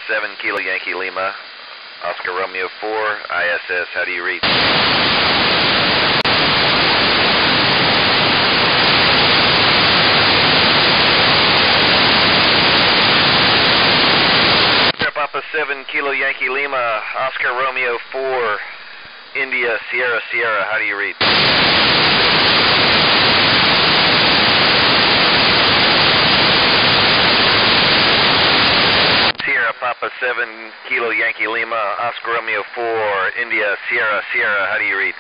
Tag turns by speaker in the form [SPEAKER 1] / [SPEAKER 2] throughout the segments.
[SPEAKER 1] 7 Kilo Yankee Lima, Oscar Romeo 4, ISS, how do you read? Papa 7 Kilo Yankee Lima, Oscar Romeo 4, India, Sierra, Sierra, how do you read? Sierra Papa 7 Kilo Yankee Lima, Oscar Romeo 4, India, Sierra, Sierra, how do you read?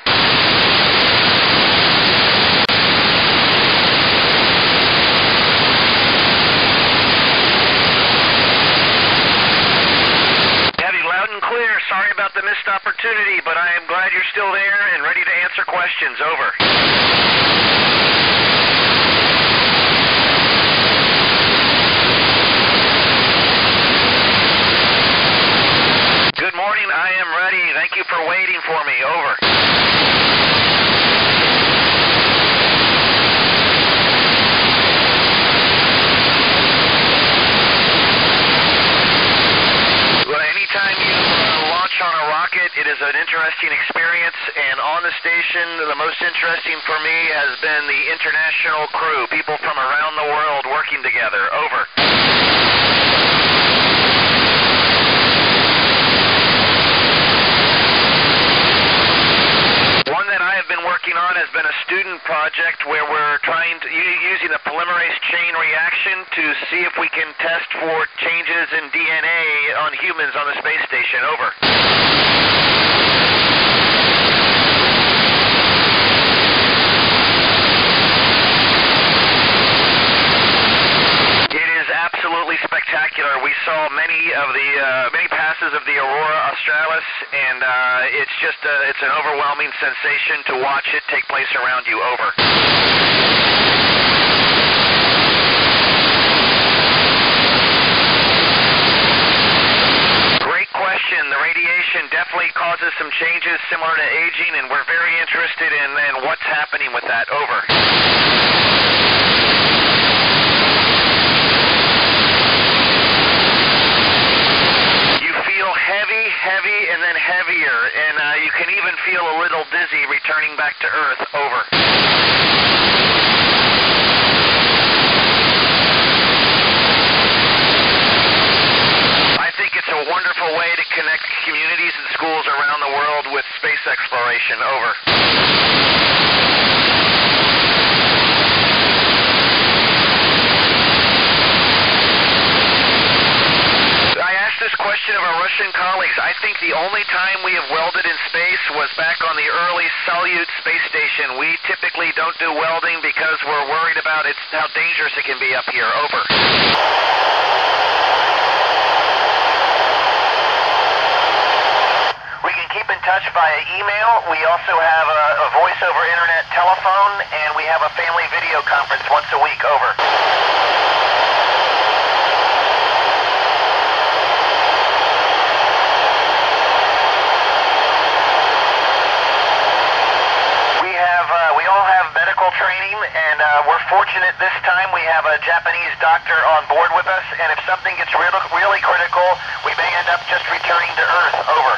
[SPEAKER 1] Sorry about the missed opportunity, but I am glad you're still there and ready to answer questions. Over. Good morning. I am ready. Thank you for waiting for me. Over. Well, anytime you on a rocket, it is an interesting experience, and on the station, the most interesting for me has been the international crew, people from around the world working together. Over. One that I have been working on has been a student project where we're trying to, using a polymerase chain reaction to see if we can test for changes in DNA on humans on the space station. Over. Absolutely spectacular. We saw many passes of the Aurora Australis, and it's an overwhelming sensation to watch it take place around you. Over. Great question. The radiation definitely causes some changes similar to aging, and we're very interested in what's happening with that. Over. Heavy, and then heavier, and you can even feel a little dizzy returning back to Earth. Over. I think it's a wonderful way to connect communities and schools around the world with space exploration. Over. This question of our Russian colleagues. I think the only time we have welded in space was back on the early Soyuz space station. We typically don't do welding because we're worried about how dangerous it can be up here. Over. We can keep in touch via email. We also have a voice over internet telephone, and we have a family video conference once a week. Over. Training, and we're fortunate this time we have a Japanese doctor on board with us, and if something gets really critical, we may end up just returning to Earth. Over.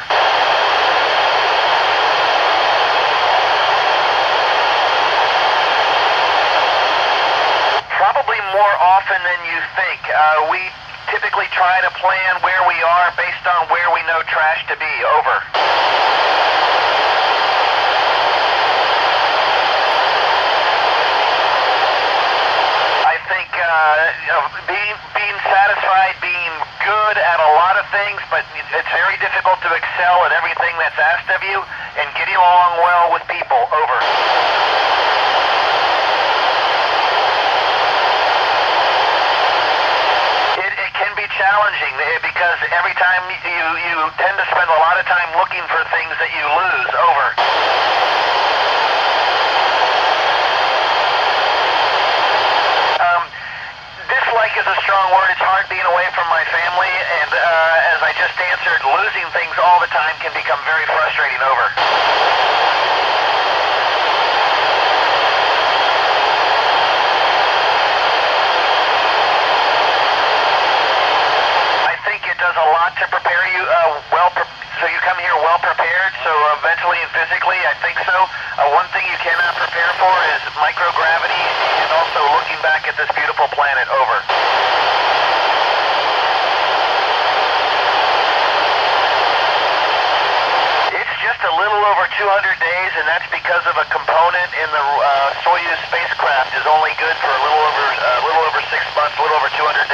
[SPEAKER 1] Probably more often than you think. We typically try to plan where we are based on where we know trash to be. Over. Being satisfied, being good at a lot of things, but it's very difficult to excel at everything that's asked of you, and getting along well with people. Over. It can be challenging because every time you tend to spend a lot of time looking for things that you lose. Over. Is a strong word. It's hard being away from my family, and as I just answered, losing things all the time can become very frustrating. Over. I think it does a lot to also, one thing you cannot prepare for is microgravity and also looking back at this beautiful planet. Over. It's just a little over 200 days, and that's because of a component in the Soyuz spacecraft is only good for a little over 6 months, a little over 200